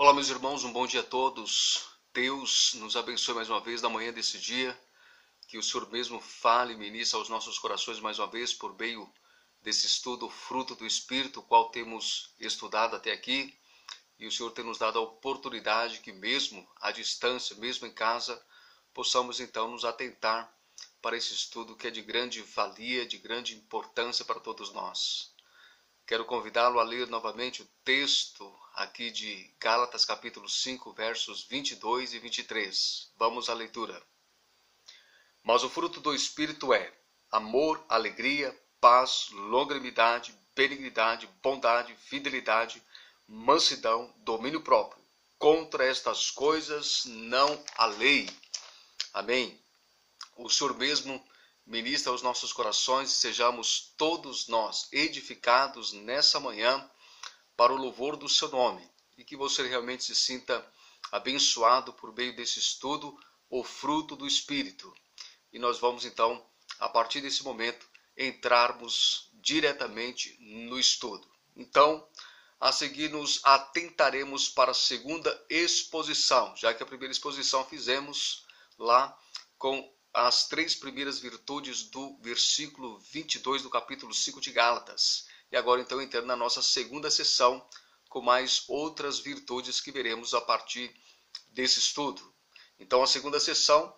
Olá, meus irmãos, um bom dia a todos. Deus nos abençoe mais uma vez na manhã desse dia. Que o Senhor mesmo fale e ministre aos nossos corações mais uma vez por meio desse estudo, fruto do Espírito, o qual temos estudado até aqui. E o Senhor tem nos dado a oportunidade que mesmo à distância, mesmo em casa, possamos então nos atentar para esse estudo que é de grande valia, de grande importância para todos nós. Quero convidá-lo a ler novamente o texto aqui de Gálatas capítulo 5, versos 22 e 23. Vamos à leitura. Mas o fruto do Espírito é amor, alegria, paz, longanimidade, benignidade, bondade, fidelidade, mansidão, domínio próprio. Contra estas coisas não há lei. Amém. O Senhor mesmo ministra aos nossos corações e sejamos todos nós edificados nessa manhã para o louvor do seu nome. E que você realmente se sinta abençoado por meio desse estudo, o fruto do Espírito. E nós vamos então, a partir desse momento, entrarmos diretamente no estudo. Então, a seguir nos atentaremos para a segunda exposição, já que a primeira exposição fizemos lá com as três primeiras virtudes do versículo 22 do capítulo 5 de Gálatas. E agora então entrando na nossa segunda sessão com mais outras virtudes que veremos a partir desse estudo. Então a segunda sessão,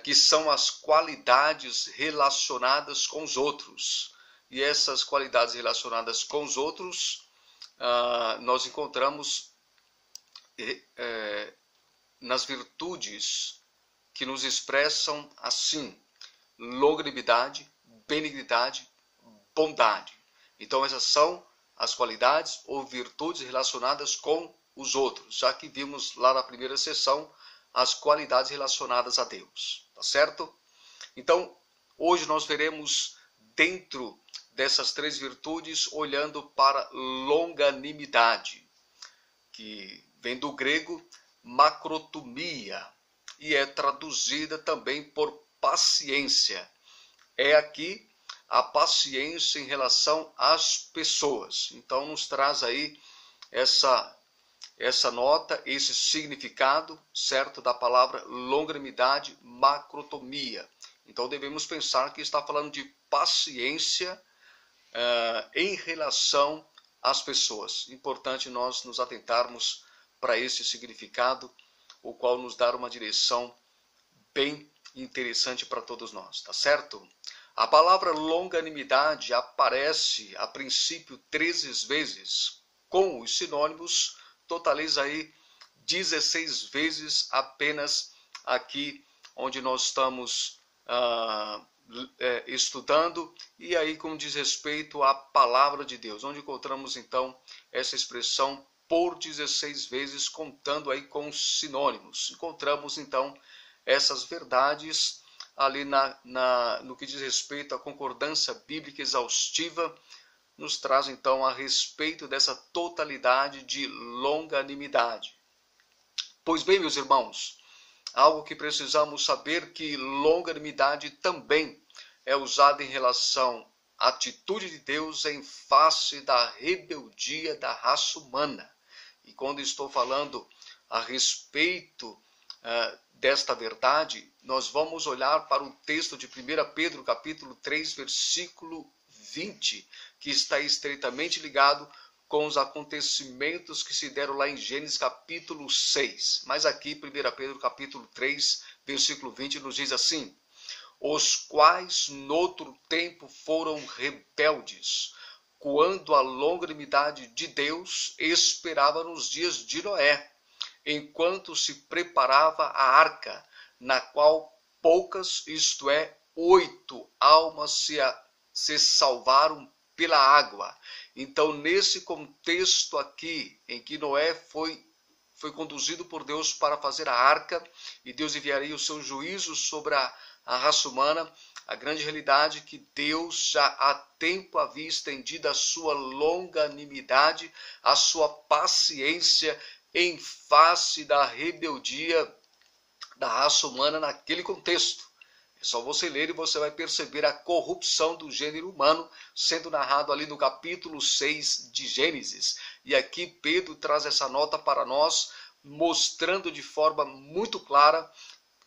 que são as qualidades relacionadas com os outros. E essas qualidades relacionadas com os outros, nós encontramos nas virtudes que nos expressam assim: longanimidade, benignidade, bondade. Então essas são as qualidades ou virtudes relacionadas com os outros, já que vimos lá na primeira sessão as qualidades relacionadas a Deus, tá certo? Então hoje nós veremos dentro dessas três virtudes olhando para longanimidade, que vem do grego macrotomia, e é traduzida também por paciência. É aqui a paciência em relação às pessoas. Então nos traz aí essa nota, esse significado, certo, da palavra longanimidade, macrotomia. Então devemos pensar que está falando de paciência em relação às pessoas. Importante nós nos atentarmos para esse significado, o qual nos dá uma direção bem interessante para todos nós, tá certo? A palavra longanimidade aparece a princípio 13 vezes, com os sinônimos totaliza aí 16 vezes apenas aqui onde nós estamos estudando, e aí como diz respeito à palavra de Deus, onde encontramos então essa expressão por 16 vezes, contando aí com os sinônimos. Encontramos então essas verdades ali no que diz respeito à concordância bíblica exaustiva, nos traz então a respeito dessa totalidade de longanimidade. Pois bem, meus irmãos, algo que precisamos saber, que longanimidade também é usada em relação à atitude de Deus em face da rebeldia da raça humana. E quando estou falando a respeito desta verdade, nós vamos olhar para o texto de 1 Pedro, capítulo 3, versículo 20, que está estreitamente ligado com os acontecimentos que se deram lá em Gênesis, capítulo 6. Mas aqui, 1 Pedro, capítulo 3, versículo 20, nos diz assim: os quais noutro tempo foram rebeldes, quando a longanimidade de Deus esperava nos dias de Noé, enquanto se preparava a arca, na qual poucas, isto é, 8 almas se salvaram pela água. Então, nesse contexto aqui, em que Noé foi conduzido por Deus para fazer a arca, e Deus enviaria o seu juízo sobre a raça humana, a grande realidade é que Deus já há tempo havia estendido a sua longanimidade, a sua paciência em face da rebeldia da raça humana naquele contexto. só você ler e você vai perceber a corrupção do gênero humano sendo narrado ali no capítulo 6 de Gênesis. E aqui Pedro traz essa nota para nós, mostrando de forma muito clara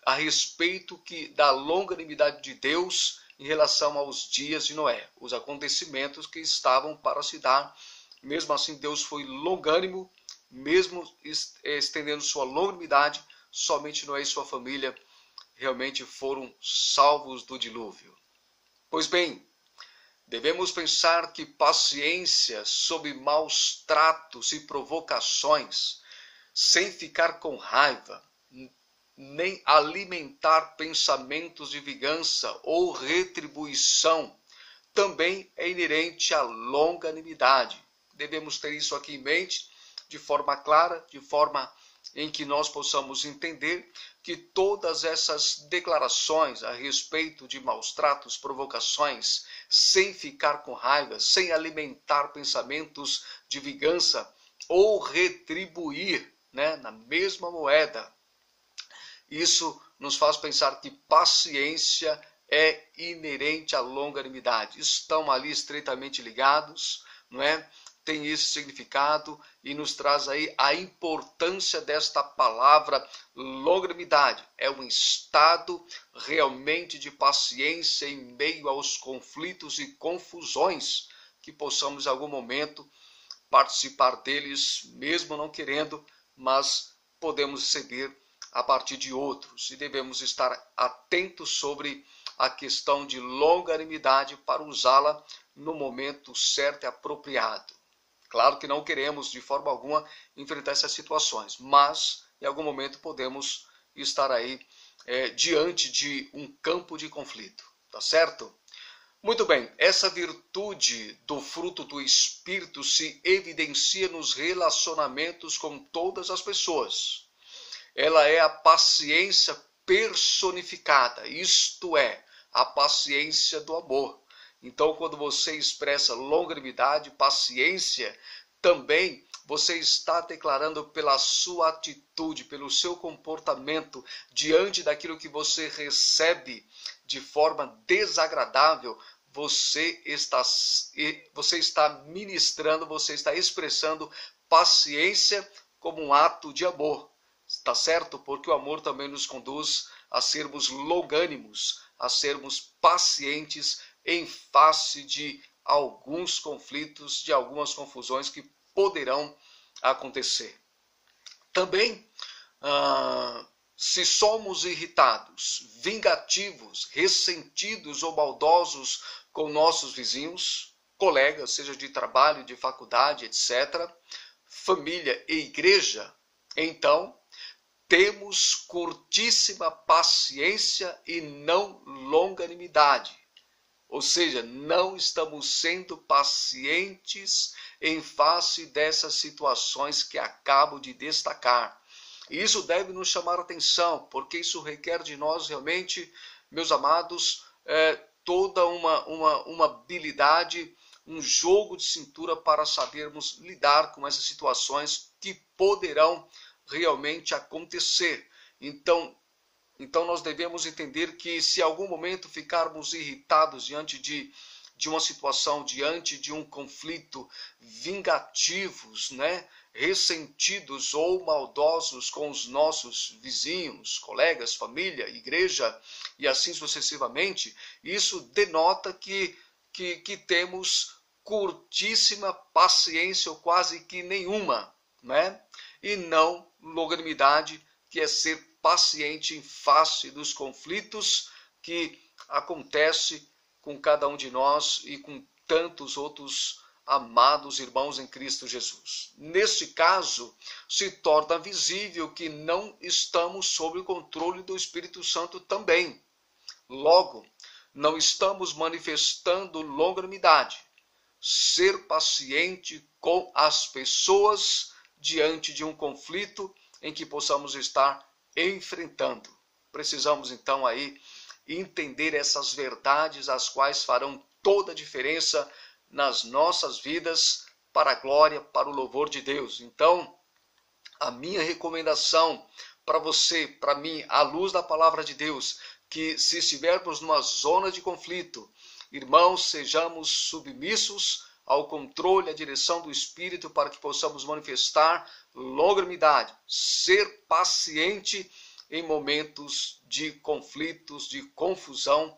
a respeito da longanimidade de Deus em relação aos dias de Noé, os acontecimentos que estavam para se dar. Mesmo assim, Deus foi longânimo, mesmo estendendo sua longanimidade, somente Noé e sua família realmente foram salvos do dilúvio. Pois bem, devemos pensar que paciência sob maus tratos e provocações, sem ficar com raiva, nem alimentar pensamentos de vingança ou retribuição, também é inerente à longanimidade. Devemos ter isso aqui em mente, de forma clara, de forma em que nós possamos entender que todas essas declarações a respeito de maus tratos, provocações, sem ficar com raiva, sem alimentar pensamentos de vingança ou retribuir, na mesma moeda, isso nos faz pensar que paciência é inerente à longanimidade. Estão ali estreitamente ligados, não é? Tem esse significado e nos traz aí a importância desta palavra longanimidade. É um estado realmente de paciência em meio aos conflitos e confusões que possamos em algum momento participar deles, mesmo não querendo, mas podemos receber a partir de outros. E devemos estar atentos sobre a questão de longanimidade para usá-la no momento certo e apropriado. Claro que não queremos de forma alguma enfrentar essas situações, mas em algum momento podemos estar aí diante de um campo de conflito, tá certo? Muito bem, essa virtude do fruto do Espírito se evidencia nos relacionamentos com todas as pessoas. Ela é a paciência personificada, isto é, a paciência do amor. Então, quando você expressa longanimidade, paciência, também você está declarando pela sua atitude, pelo seu comportamento diante daquilo que você recebe de forma desagradável, você está ministrando, você está expressando paciência como um ato de amor. Está certo? Porque o amor também nos conduz a sermos longânimos, a sermos pacientes em face de alguns conflitos, de algumas confusões que poderão acontecer. Também, se somos irritados, vingativos, ressentidos ou maldosos com nossos vizinhos, colegas, seja de trabalho, de faculdade, etc., família e igreja, então temos curtíssima paciência e não longanimidade. Ou seja, não estamos sendo pacientes em face dessas situações que acabo de destacar. E isso deve nos chamar a atenção, porque isso requer de nós realmente, meus amados, toda uma habilidade, um jogo de cintura para sabermos lidar com essas situações que poderão realmente acontecer. Então nós devemos entender que se em algum momento ficarmos irritados diante de uma situação, diante de um conflito, vingativos, ressentidos ou maldosos com os nossos vizinhos, colegas, família, igreja e assim sucessivamente, isso denota que temos curtíssima paciência ou quase que nenhuma, e não longanimidade, que é ser paciente em face dos conflitos que acontece com cada um de nós e com tantos outros amados irmãos em Cristo Jesus. Neste caso, se torna visível que não estamos sob o controle do Espírito Santo também. Logo, não estamos manifestando longanimidade. Ser paciente com as pessoas diante de um conflito em que possamos estar enfrentando. Precisamos então aí entender essas verdades, as quais farão toda a diferença nas nossas vidas para a glória, para o louvor de Deus. Então, a minha recomendação para você, para mim, à luz da palavra de Deus, que se estivermos numa zona de conflito, irmãos, sejamos submissos ao controle, à direção do Espírito, para que possamos manifestar longanimidade, ser paciente em momentos de conflitos, de confusão,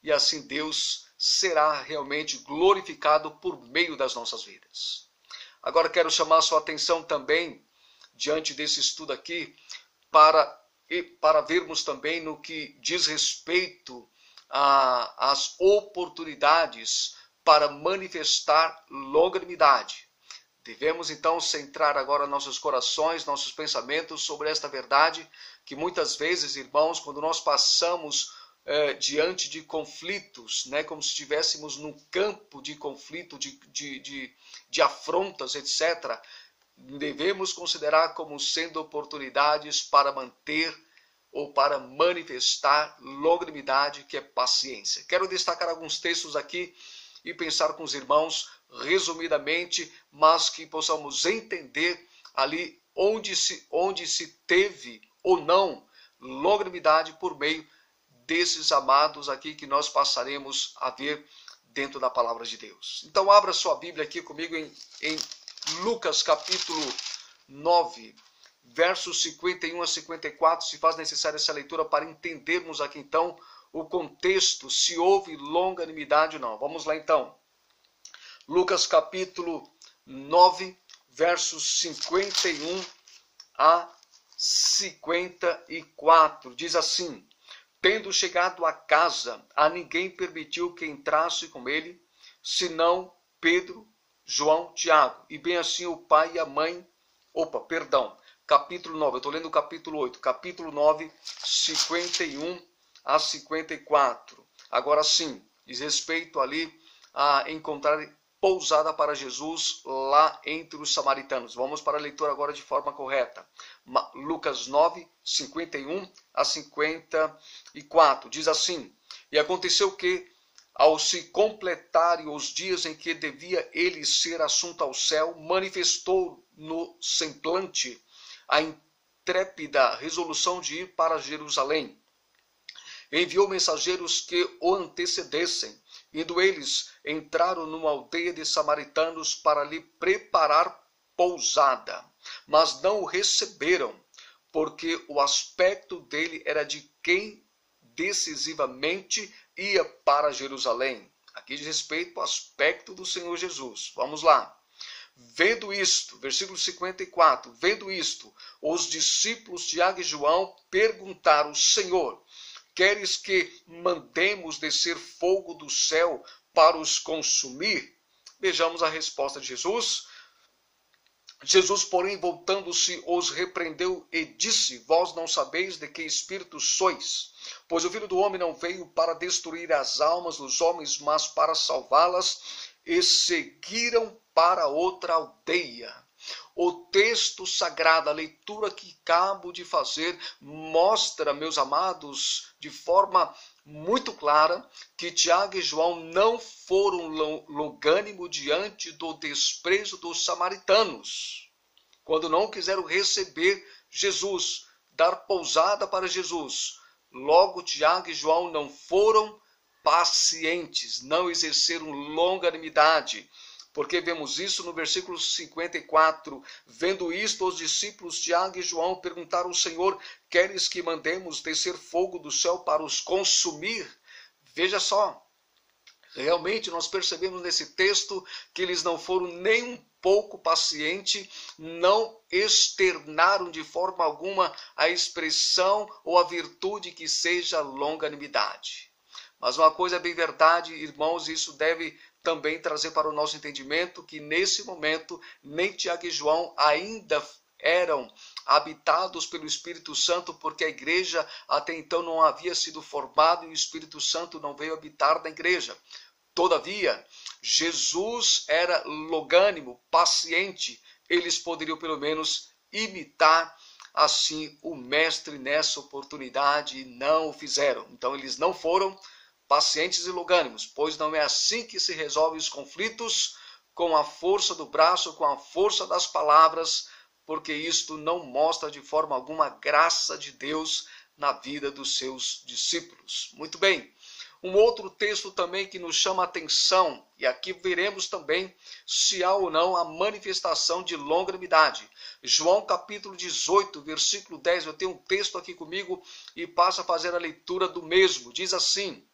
e assim Deus será realmente glorificado por meio das nossas vidas. Agora quero chamar a sua atenção também, diante desse estudo aqui, para vermos também no que diz respeito às oportunidades para manifestar longanimidade. Devemos então centrar agora nossos corações, nossos pensamentos sobre esta verdade, que muitas vezes, irmãos, quando nós passamos diante de conflitos, né, como se estivéssemos num campo de conflito, de afrontas, etc., devemos considerar como sendo oportunidades para manter ou para manifestar longanimidade, que é paciência. Quero destacar alguns textos aqui e pensar com os irmãos resumidamente, mas que possamos entender ali onde se teve ou não longanimidade por meio desses amados aqui que nós passaremos a ver dentro da palavra de Deus. Então abra sua Bíblia aqui comigo em Lucas capítulo 9, versos 51 a 54, se faz necessária essa leitura para entendermos aqui então o contexto, se houve longanimidade ou não. Vamos lá então. Lucas capítulo 9, versos 51 a 54, diz assim: Tendo chegado a casa, a ninguém permitiu que entrasse com ele, senão Pedro, João, Tiago, e bem assim o pai e a mãe. Capítulo 9, eu estou lendo o capítulo 8, capítulo 9, 51 a 54. Agora sim, diz respeito ali a encontrar pousada para Jesus lá entre os samaritanos. Vamos para a leitura agora de forma correta. Lucas 9, 51 a 54, diz assim: E aconteceu que, ao se completarem os dias em que devia ele ser assunto ao céu, manifestou no semblante a intrépida resolução de ir para Jerusalém. Enviou mensageiros que o antecedessem. Indo eles, entraram numa aldeia de samaritanos para lhe preparar pousada. Mas não o receberam, porque o aspecto dele era de quem decisivamente ia para Jerusalém. Aqui diz respeito ao aspecto do Senhor Jesus. Vamos lá. Vendo isto, versículo 54, vendo isto, os discípulos Tiago e João perguntaram: Senhor, queres que mandemos descer fogo do céu para os consumir? Vejamos a resposta de Jesus. Jesus, porém, voltando-se, os repreendeu e disse: Vós não sabeis de que espírito sois, pois o Filho do Homem não veio para destruir as almas dos homens, mas para salvá-las. E seguiram para outra aldeia. O texto sagrado, a leitura que acabo de fazer, mostra, meus amados, de forma muito clara, que Tiago e João não foram longânimos diante do desprezo dos samaritanos, quando não quiseram receber Jesus, dar pousada para Jesus. Logo, Tiago e João não foram pacientes, não exerceram longanimidade, porque vemos isso no versículo 54. Vendo isto, os discípulos Tiago e João perguntaram ao Senhor: Queres que mandemos descer fogo do céu para os consumir? Veja só, realmente nós percebemos nesse texto que eles não foram nem um pouco pacientes, não externaram de forma alguma a expressão ou a virtude que seja longanimidade. Mas uma coisa é bem verdade, irmãos, isso deve também trazer para o nosso entendimento que nesse momento nem Tiago e João ainda eram habitados pelo Espírito Santo, porque a igreja até então não havia sido formada e o Espírito Santo não veio habitar na igreja. Todavia, Jesus era longânimo, paciente, eles poderiam pelo menos imitar assim o Mestre nessa oportunidade e não o fizeram. Então eles não foram pacientes e longânimos, pois não é assim que se resolvem os conflitos, com a força do braço, com a força das palavras, porque isto não mostra de forma alguma a graça de Deus na vida dos seus discípulos. Muito bem. Um outro texto também que nos chama a atenção, e aqui veremos também se há ou não a manifestação de longanimidade. João capítulo 18, versículo 10, eu tenho um texto aqui comigo e passo a fazer a leitura do mesmo. Diz assim: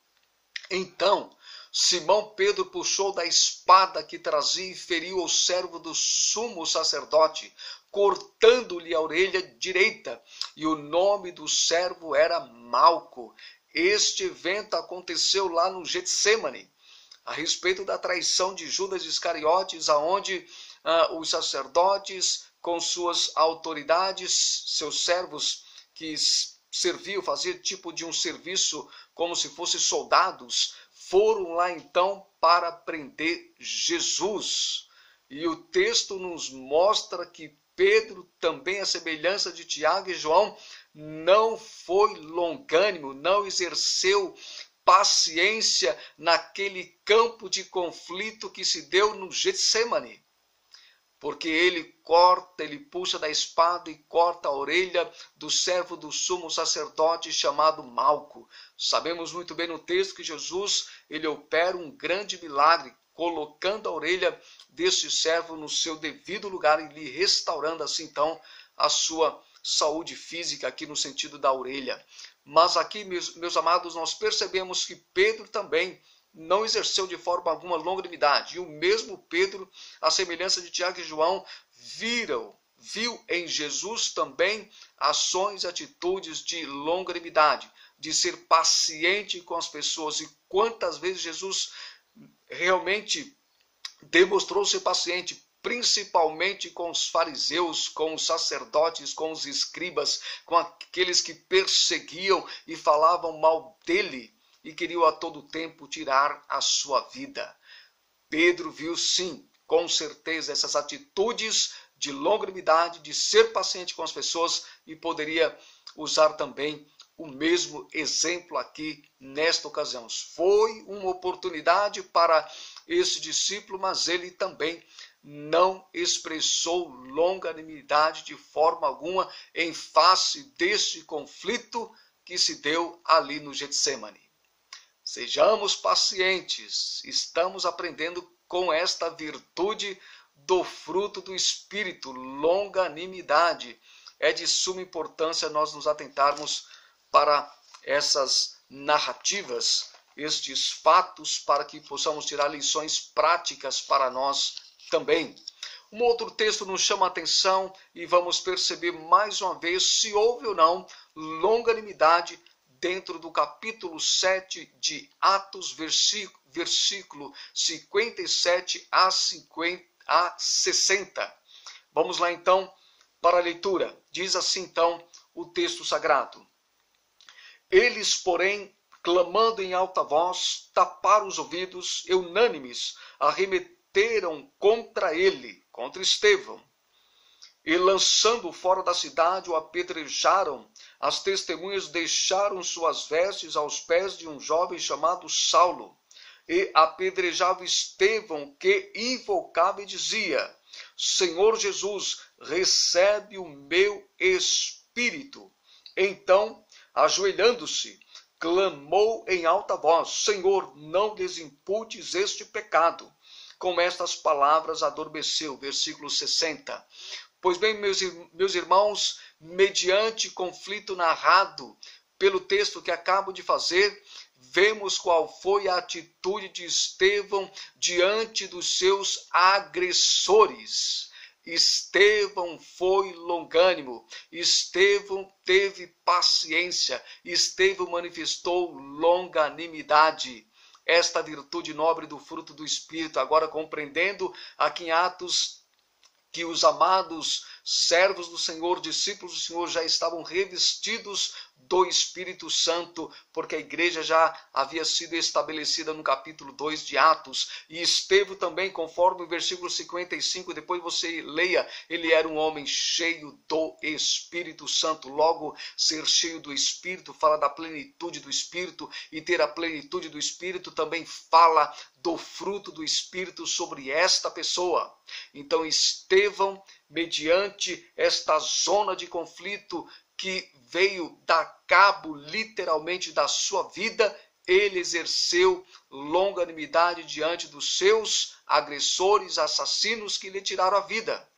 então Simão Pedro puxou da espada que trazia e feriu o servo do sumo sacerdote, cortando-lhe a orelha direita, e o nome do servo era Malco. Este evento aconteceu lá no Getsêmani, a respeito da traição de Judas Iscariotes, aonde os sacerdotes, com suas autoridades, seus servos que serviam, faziam tipo de um serviço como se fossem soldados, foram lá então para prender Jesus. E o texto nos mostra que Pedro, também a semelhança de Tiago e João, não foi longânimo, não exerceu paciência naquele campo de conflito que se deu no Getsêmani. Porque ele puxa da espada e corta a orelha do servo do sumo sacerdote chamado Malco. Sabemos muito bem no texto que Jesus, ele opera um grande milagre, colocando a orelha deste servo no seu devido lugar e lhe restaurando assim então a sua saúde física aqui no sentido da orelha. Mas aqui, meus amados, nós percebemos que Pedro também não exerceu de forma alguma longanimidade. E o mesmo Pedro, a semelhança de Tiago e João, viu em Jesus também ações e atitudes de longanimidade, de ser paciente com as pessoas. E quantas vezes Jesus realmente demonstrou ser paciente, principalmente com os fariseus, com os sacerdotes, com os escribas, com aqueles que perseguiam e falavam mal dele e queriam a todo tempo tirar a sua vida. Pedro viu sim, com certeza, essas atitudes de longanimidade, de ser paciente com as pessoas, e poderia usar também o mesmo exemplo aqui nesta ocasião. Foi uma oportunidade para esse discípulo, mas ele também não expressou longanimidade de forma alguma em face deste conflito que se deu ali no Getsêmani. Sejamos pacientes, estamos aprendendo com esta virtude do fruto do Espírito, longanimidade. É de suma importância nós nos atentarmos para essas narrativas, estes fatos, para que possamos tirar lições práticas para nós também. Um outro texto nos chama a atenção e vamos perceber mais uma vez se houve ou não longanimidade dentro do capítulo 7 de Atos, versículo 57 a 60. Vamos lá então para a leitura. Diz assim então o texto sagrado: eles, porém, clamando em alta voz, taparam os ouvidos, unânimes, arremeteram contra ele, contra Estevão, e lançando-o fora da cidade, o apedrejaram. As testemunhas deixaram suas vestes aos pés de um jovem chamado Saulo, e apedrejavam Estevão, que invocava e dizia: Senhor Jesus, recebe o meu espírito. Então, ajoelhando-se, clamou em alta voz: Senhor, não lhes imputes este pecado. Com estas palavras adormeceu. Versículo 60. Pois bem, meus irmãos, mediante conflito narrado pelo texto que acabo de fazer, vemos qual foi a atitude de Estevão diante dos seus agressores. Estevão foi longânimo, Estevão teve paciência, Estevão manifestou longanimidade. Esta virtude nobre do fruto do Espírito, agora compreendendo aqui em Atos que os amados servos do Senhor, discípulos do Senhor, já estavam revestidos do Espírito Santo, porque a igreja já havia sido estabelecida no capítulo 2 de Atos. E Estevão também, conforme o versículo 55, depois você leia, ele era um homem cheio do Espírito Santo. Logo, ser cheio do Espírito fala da plenitude do Espírito, e ter a plenitude do Espírito também fala do fruto do Espírito sobre esta pessoa. Então, Estevão, mediante esta zona de conflito que veio dar cabo literalmente da sua vida, ele exerceu longanimidade diante dos seus agressores, assassinos que lhe tiraram a vida.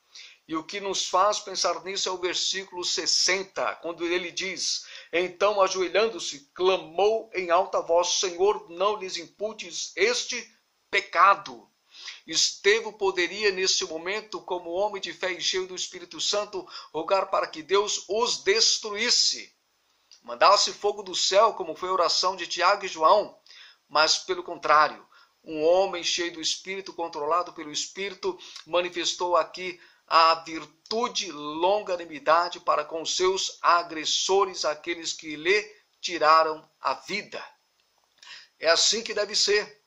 E o que nos faz pensar nisso é o versículo 60, quando ele diz: então, ajoelhando-se, clamou em alta voz: Senhor, não lhes imputes este pecado. Estevão poderia, nesse momento, como homem de fé e cheio do Espírito Santo, rogar para que Deus os destruísse, mandasse fogo do céu, como foi a oração de Tiago e João, mas, pelo contrário, um homem cheio do Espírito, controlado pelo Espírito, manifestou aqui a virtude longanimidade para com seus agressores, aqueles que lhe tiraram a vida. É assim que deve ser.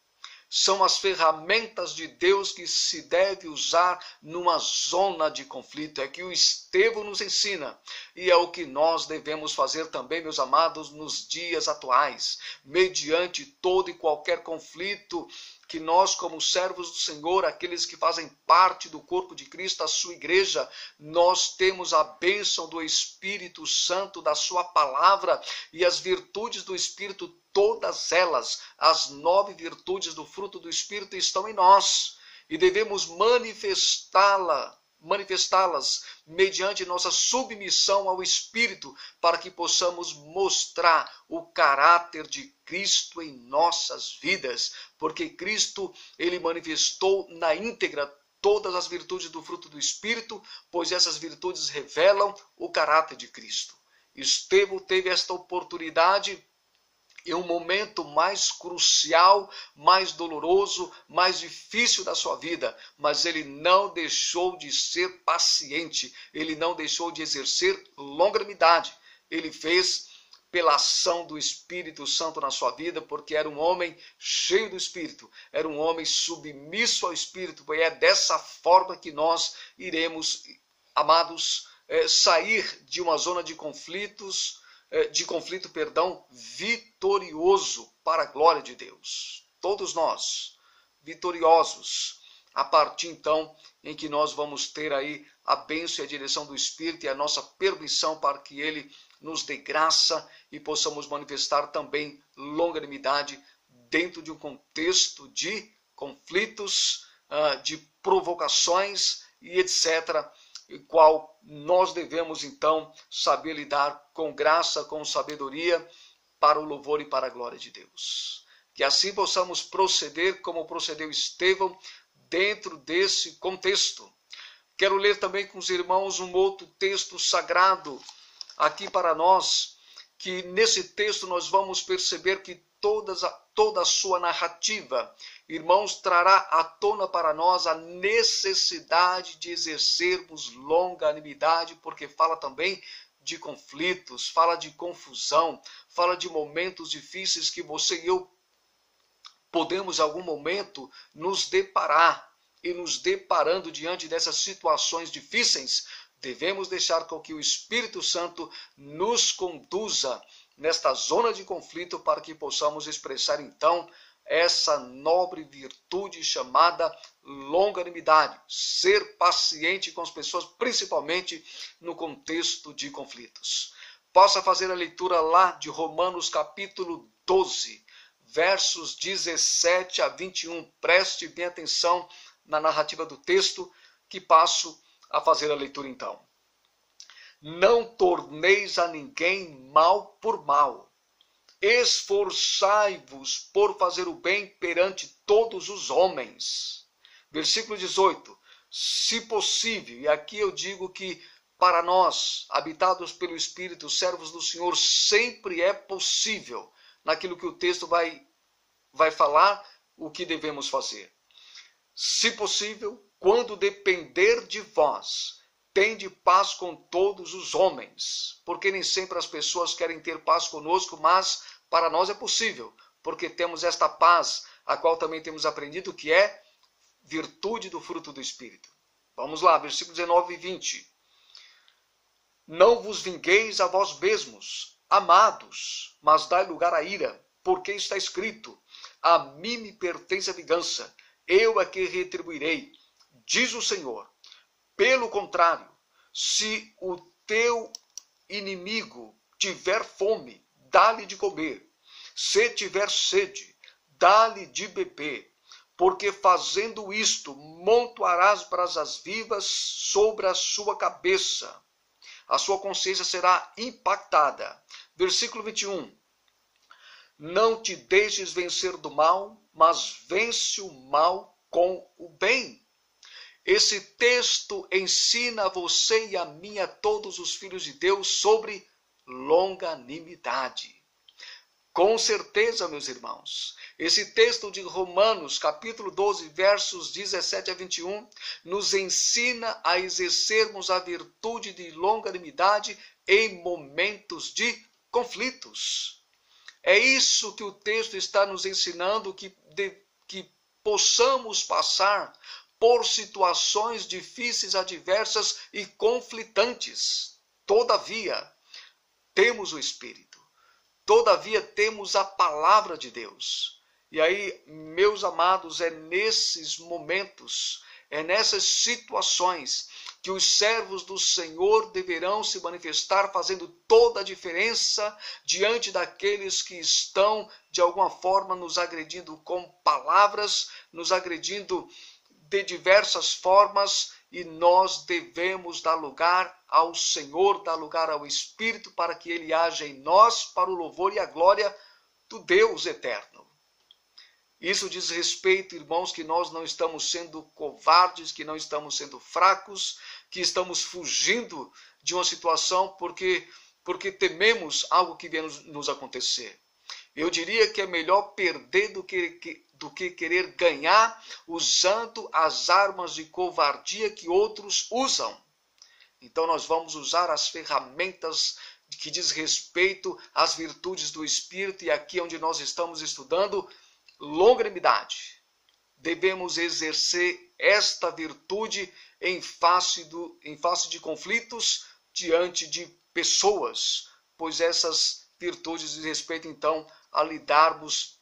São as ferramentas de Deus que se deve usar numa zona de conflito. É que o Estevão nos ensina. E é o que nós devemos fazer também, meus amados, nos dias atuais. Mediante todo e qualquer conflito que nós, como servos do Senhor, aqueles que fazem parte do corpo de Cristo, a sua igreja, nós temos a bênção do Espírito Santo, da sua palavra e as virtudes do Espírito, todas elas, as 9 virtudes do fruto do Espírito estão em nós e devemos manifestá-las mediante nossa submissão ao Espírito, para que possamos mostrar o caráter de Cristo em nossas vidas, porque Cristo, ele manifestou na íntegra todas as virtudes do fruto do Espírito, pois essas virtudes revelam o caráter de Cristo. Estevão teve esta oportunidade em um momento mais crucial, mais doloroso, mais difícil da sua vida, mas ele não deixou de ser paciente, ele não deixou de exercer longanimidade. Ele fez pela ação do Espírito Santo na sua vida, porque era um homem cheio do Espírito, era um homem submisso ao Espírito, e é dessa forma que nós iremos, amados, sair de uma zona de conflito, vitorioso para a glória de Deus. Todos nós, vitoriosos, a partir então em que nós vamos ter aí a bênção e a direção do Espírito e a nossa permissão para que Ele nos dê graça e possamos manifestar também longanimidade dentro de um contexto de conflitos, de provocações e etc., e qual nós devemos então saber lidar com graça, com sabedoria, para o louvor e para a glória de Deus. Que assim possamos proceder como procedeu Estevão dentro desse contexto. Quero ler também com os irmãos um outro texto sagrado aqui para nós, que nesse texto nós vamos perceber que toda a sua narrativa, irmãos, trará à tona para nós a necessidade de exercermos longanimidade, porque fala também de conflitos, fala de confusão, fala de momentos difíceis que você e eu podemos em algum momento nos deparar. E nos deparando diante dessas situações difíceis, devemos deixar com que o Espírito Santo nos conduza nesta zona de conflito para que possamos expressar então essa nobre virtude chamada longanimidade, ser paciente com as pessoas, principalmente no contexto de conflitos. Possa fazer a leitura lá de Romanos capítulo 12, versos 17 a 21. Preste bem atenção na narrativa do texto, que passo a fazer a leitura então. Não torneis a ninguém mal por mal. Esforçai-vos por fazer o bem perante todos os homens. Versículo 18. Se possível, e aqui eu digo que para nós, habitados pelo Espírito, servos do Senhor, sempre é possível, naquilo que o texto vai falar, o que devemos fazer. Se possível, quando depender de vós, tende paz com todos os homens, porque nem sempre as pessoas querem ter paz conosco, mas para nós é possível, porque temos esta paz, a qual também temos aprendido que é virtude do fruto do Espírito. Vamos lá, versículo 19 e 20. Não vos vingueis a vós mesmos, amados, mas dai lugar à ira, porque está escrito: a mim me pertence a vingança, eu é que retribuirei, diz o Senhor. Pelo contrário, se o teu inimigo tiver fome, dá-lhe de comer. Se tiver sede, dá-lhe de beber. Porque fazendo isto, montoarás brasas vivas sobre a sua cabeça. A sua consciência será impactada. Versículo 21. Não te deixes vencer do mal, mas vence o mal com o bem. Esse texto ensina a você e a mim, a todos os filhos de Deus, sobre longanimidade. Com certeza, meus irmãos, esse texto de Romanos, capítulo 12, versos 17 a 21, nos ensina a exercermos a virtude de longanimidade em momentos de conflitos. É isso que o texto está nos ensinando, que possamos passar por situações difíceis, adversas e conflitantes. Todavia, temos o Espírito. Todavia, temos a palavra de Deus. E aí, meus amados, é nesses momentos, é nessas situações que os servos do Senhor deverão se manifestar, fazendo toda a diferença diante daqueles que estão, de alguma forma, nos agredindo com palavras, nos agredindo de diversas formas, e nós devemos dar lugar ao Senhor, dar lugar ao Espírito, para que Ele haja em nós, para o louvor e a glória do Deus eterno. Isso diz respeito, irmãos, que nós não estamos sendo covardes, que não estamos sendo fracos, que estamos fugindo de uma situação porque tememos algo que venha nos acontecer. Eu diria que é melhor perder do que querer ganhar usando as armas de covardia que outros usam. Então nós vamos usar as ferramentas que diz respeito às virtudes do Espírito, e aqui onde nós estamos estudando longanimidade. Devemos exercer esta virtude em face de conflitos, diante de pessoas, pois essas virtudes dizem respeito então a lidarmos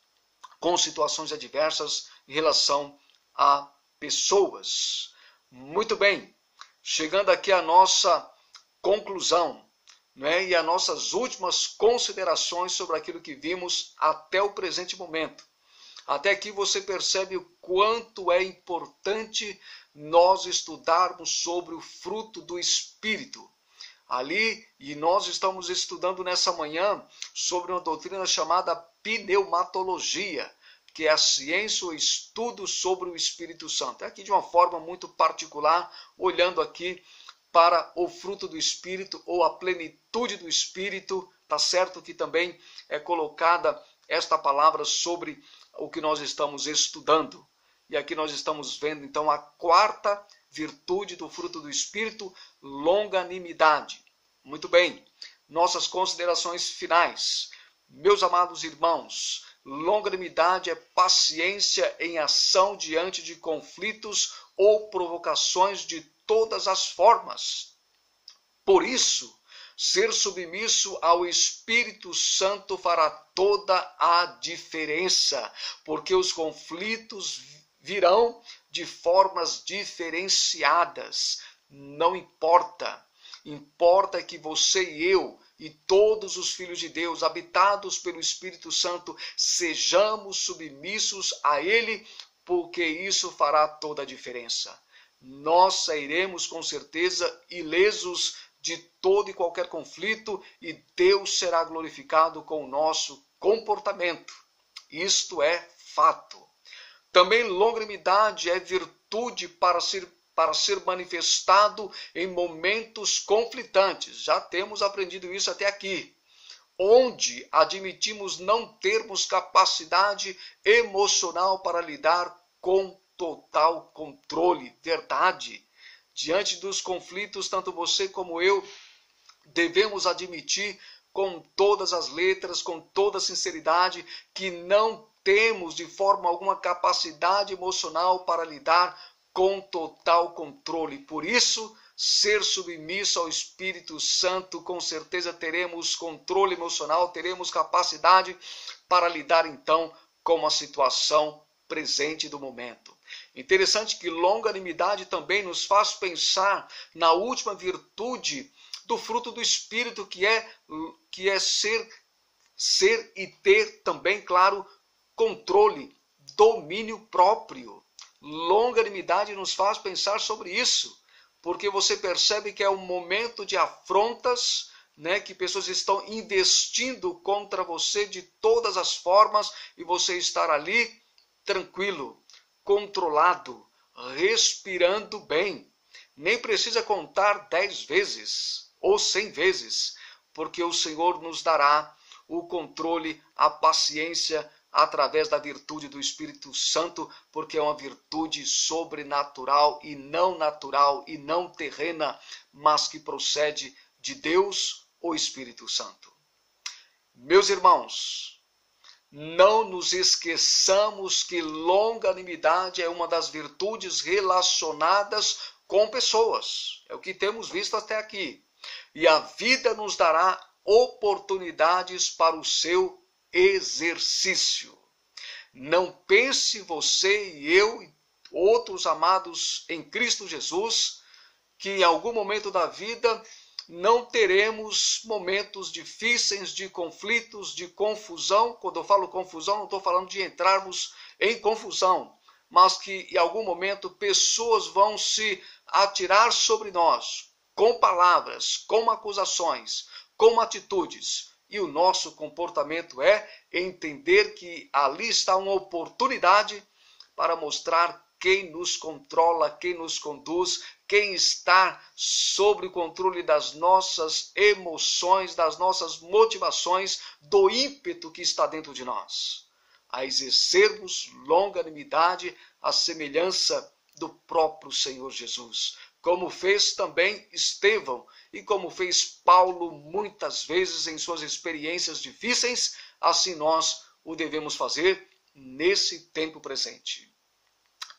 com situações adversas em relação a pessoas. Muito bem, chegando aqui à nossa conclusão, né, e às nossas últimas considerações sobre aquilo que vimos até o presente momento. Até aqui você percebe o quanto é importante nós estudarmos sobre o fruto do Espírito. Ali, e nós estamos estudando nessa manhã sobre uma doutrina chamada pneumatologia, que é a ciência ou estudo sobre o Espírito Santo. É aqui de uma forma muito particular, olhando aqui para o fruto do Espírito ou a plenitude do Espírito, tá certo que também é colocada esta palavra sobre o que nós estamos estudando. E aqui nós estamos vendo então a quarta virtude do fruto do Espírito, longanimidade. Muito bem, nossas considerações finais. Meus amados irmãos, longanimidade é paciência em ação diante de conflitos ou provocações de todas as formas. Por isso, ser submisso ao Espírito Santo fará toda a diferença, porque os conflitos virão de formas diferenciadas. Não importa. Importa que você e eu e todos os filhos de Deus, habitados pelo Espírito Santo, sejamos submissos a Ele, porque isso fará toda a diferença. Nós sairemos com certeza ilesos de todo e qualquer conflito, e Deus será glorificado com o nosso comportamento. Isto é fato. Também longanimidade é virtude para ser manifestado em momentos conflitantes. Já temos aprendido isso até aqui. Onde admitimos não termos capacidade emocional para lidar com total controle. Verdade. Diante dos conflitos, tanto você como eu devemos admitir com todas as letras, com toda a sinceridade, que não temos de forma alguma capacidade emocional para lidar com total controle. Por isso, ser submisso ao Espírito Santo, com certeza teremos controle emocional, teremos capacidade para lidar então com a situação presente do momento. Interessante que longanimidade também nos faz pensar na última virtude do fruto do Espírito, que é ser e ter também, claro, controle, domínio próprio. Longanimidade nos faz pensar sobre isso, porque você percebe que é um momento de afrontas, né, que pessoas estão investindo contra você de todas as formas, e você estar ali tranquilo, controlado, respirando bem. Nem precisa contar 10 vezes ou 100 vezes, porque o Senhor nos dará o controle, a paciência, através da virtude do Espírito Santo, porque é uma virtude sobrenatural e não terrena, mas que procede de Deus, o Espírito Santo. Meus irmãos, não nos esqueçamos que longanimidade é uma das virtudes relacionadas com pessoas. É o que temos visto até aqui. E a vida nos dará oportunidades para o seu exercício. Não pense você e eu e outros amados em Cristo Jesus que em algum momento da vida não teremos momentos difíceis, de conflitos, de confusão. Quando eu falo confusão, não estou falando de entrarmos em confusão, mas que em algum momento pessoas vão se atirar sobre nós com palavras, com acusações, com atitudes. E o nosso comportamento é entender que ali está uma oportunidade para mostrar quem nos controla, quem nos conduz, quem está sob o controle das nossas emoções, das nossas motivações, do ímpeto que está dentro de nós. A exercermos longanimidade à semelhança do próprio Senhor Jesus, como fez também Estevão e como fez Paulo muitas vezes em suas experiências difíceis, assim nós o devemos fazer nesse tempo presente.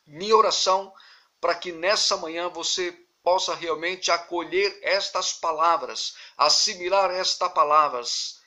Minha oração para que nessa manhã você possa realmente acolher estas palavras, assimilar estas palavras,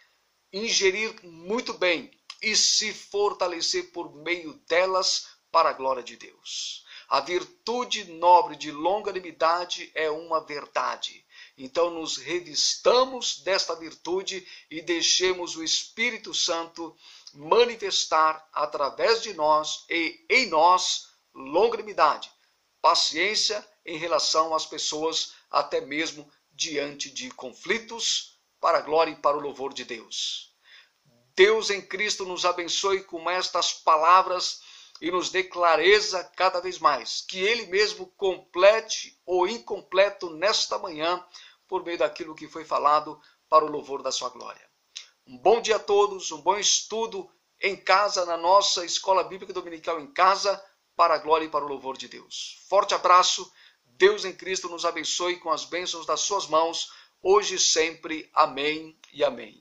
ingerir muito bem e se fortalecer por meio delas para a glória de Deus. A virtude nobre de longanimidade é uma verdade. Então nos revistamos desta virtude e deixemos o Espírito Santo manifestar através de nós e em nós longanimidade, paciência em relação às pessoas, até mesmo diante de conflitos, para a glória e para o louvor de Deus. Deus em Cristo nos abençoe com estas palavras e nos dê clareza cada vez mais, que Ele mesmo complete o incompleto nesta manhã, por meio daquilo que foi falado para o louvor da sua glória. Um bom dia a todos, um bom estudo em casa, na nossa Escola Bíblica Dominical em casa, para a glória e para o louvor de Deus. Forte abraço, Deus em Cristo nos abençoe com as bênçãos das suas mãos, hoje e sempre. Amém e amém.